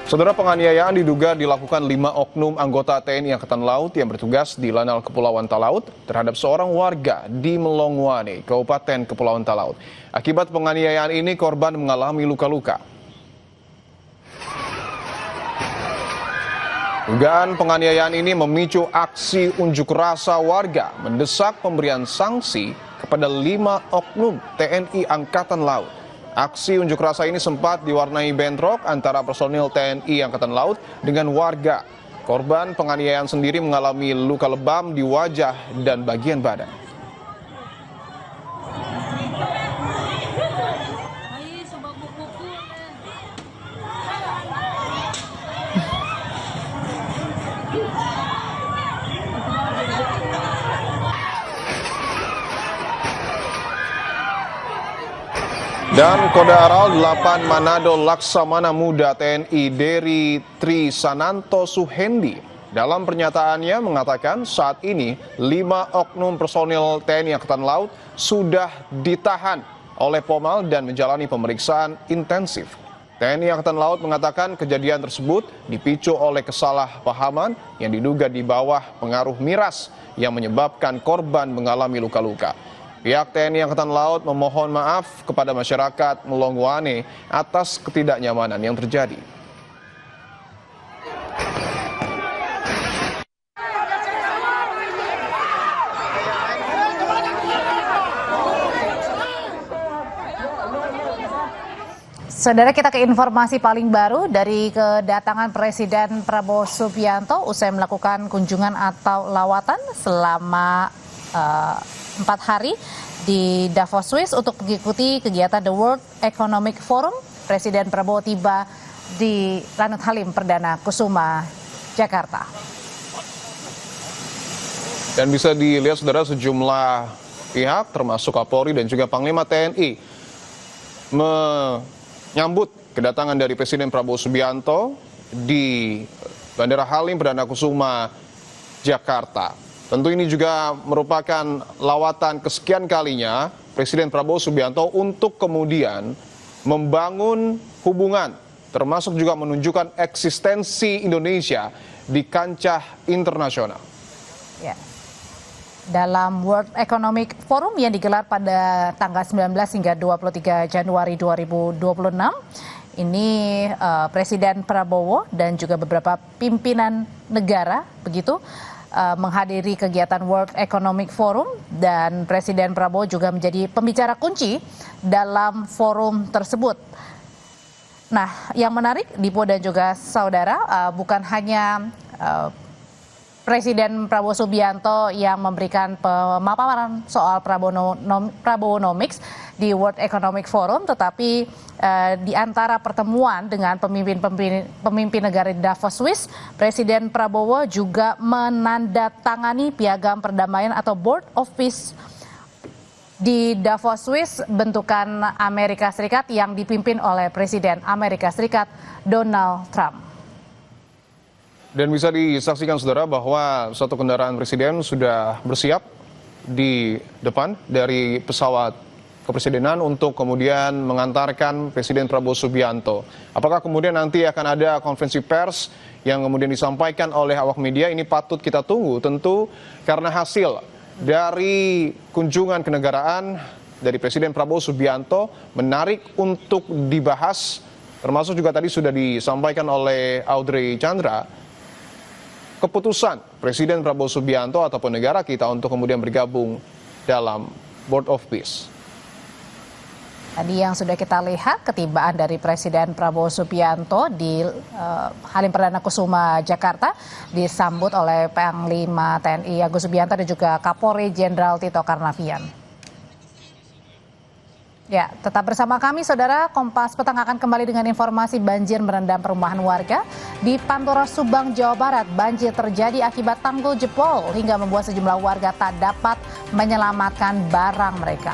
Saudara, penganiayaan diduga dilakukan 5 oknum anggota TNI Angkatan Laut yang bertugas di Lanal Kepulauan Talaut terhadap seorang warga di Melongwane, Kabupaten Kepulauan Talaut. Akibat penganiayaan ini, korban mengalami luka-luka. Dugaan penganiayaan ini memicu aksi unjuk rasa warga mendesak pemberian sanksi kepada 5 oknum TNI Angkatan Laut. Aksi unjuk rasa ini sempat diwarnai bentrok antara personil TNI Angkatan Laut dengan warga. Korban penganiayaan sendiri mengalami luka lebam di wajah dan bagian badan. Dan Kodaral 8 Manado Laksamana Muda TNI Deri Tri Sananto Suhendi dalam pernyataannya mengatakan saat ini 5 oknum personil TNI Angkatan Laut sudah ditahan oleh Pomal dan menjalani pemeriksaan intensif. TNI Angkatan Laut mengatakan kejadian tersebut dipicu oleh kesalahpahaman yang diduga di bawah pengaruh miras yang menyebabkan korban mengalami luka-luka. Pihak TNI Angkatan Laut memohon maaf kepada masyarakat Melongwane atas ketidaknyamanan yang terjadi. Saudara, kita ke informasi paling baru dari kedatangan Presiden Prabowo Subianto usai melakukan kunjungan atau lawatan selama 4 hari di Davos, Swiss untuk mengikuti kegiatan The World Economic Forum. Presiden Prabowo tiba di Lanut Halim Perdana Kusuma, Jakarta. Dan bisa dilihat saudara, sejumlah pihak termasuk Kapolri dan juga Panglima TNI menyambut kedatangan dari Presiden Prabowo Subianto di Bandara Halim Perdana Kusuma, Jakarta. Tentu ini juga merupakan lawatan kesekian kalinya Presiden Prabowo Subianto untuk kemudian membangun hubungan, termasuk juga menunjukkan eksistensi Indonesia di kancah internasional. Ya. Dalam World Economic Forum yang digelar pada tanggal 19 hingga 23 Januari 2026, ini Presiden Prabowo dan juga beberapa pimpinan negara begitu menghadiri kegiatan World Economic Forum, dan Presiden Prabowo juga menjadi pembicara kunci dalam forum tersebut. Nah, yang menarik Dipo dan juga saudara, bukan hanya Presiden Prabowo Subianto yang memberikan pemaparan soal Prabowonomics di World Economic Forum, tetapi di antara pertemuan dengan pemimpin negara di Davos, Swiss, Presiden Prabowo juga menandatangani piagam perdamaian atau Board of Peace di Davos, Swiss, bentukan Amerika Serikat yang dipimpin oleh Presiden Amerika Serikat Donald Trump. Dan bisa disaksikan saudara bahwa satu kendaraan presiden sudah bersiap di depan dari pesawat kepresidenan untuk kemudian mengantarkan Presiden Prabowo Subianto. Apakah kemudian nanti akan ada konferensi pers yang kemudian disampaikan oleh awak media? Ini patut kita tunggu tentu, karena hasil dari kunjungan kenegaraan dari Presiden Prabowo Subianto menarik untuk dibahas, termasuk juga tadi sudah disampaikan oleh Audrey Chandra, keputusan Presiden Prabowo Subianto ataupun negara kita untuk kemudian bergabung dalam Board of Peace. Tadi yang sudah kita lihat ketibaan dari Presiden Prabowo Subianto di Halim Perdana Kusuma, Jakarta, disambut oleh Panglima TNI Agus Subianto dan juga Kapolri Jenderal Tito Karnavian. Ya, tetap bersama kami saudara. Kompas Petang akan kembali dengan informasi banjir merendam perumahan warga di Pantura, Subang, Jawa Barat. Banjir terjadi akibat tanggul jebol hingga membuat sejumlah warga tak dapat menyelamatkan barang mereka.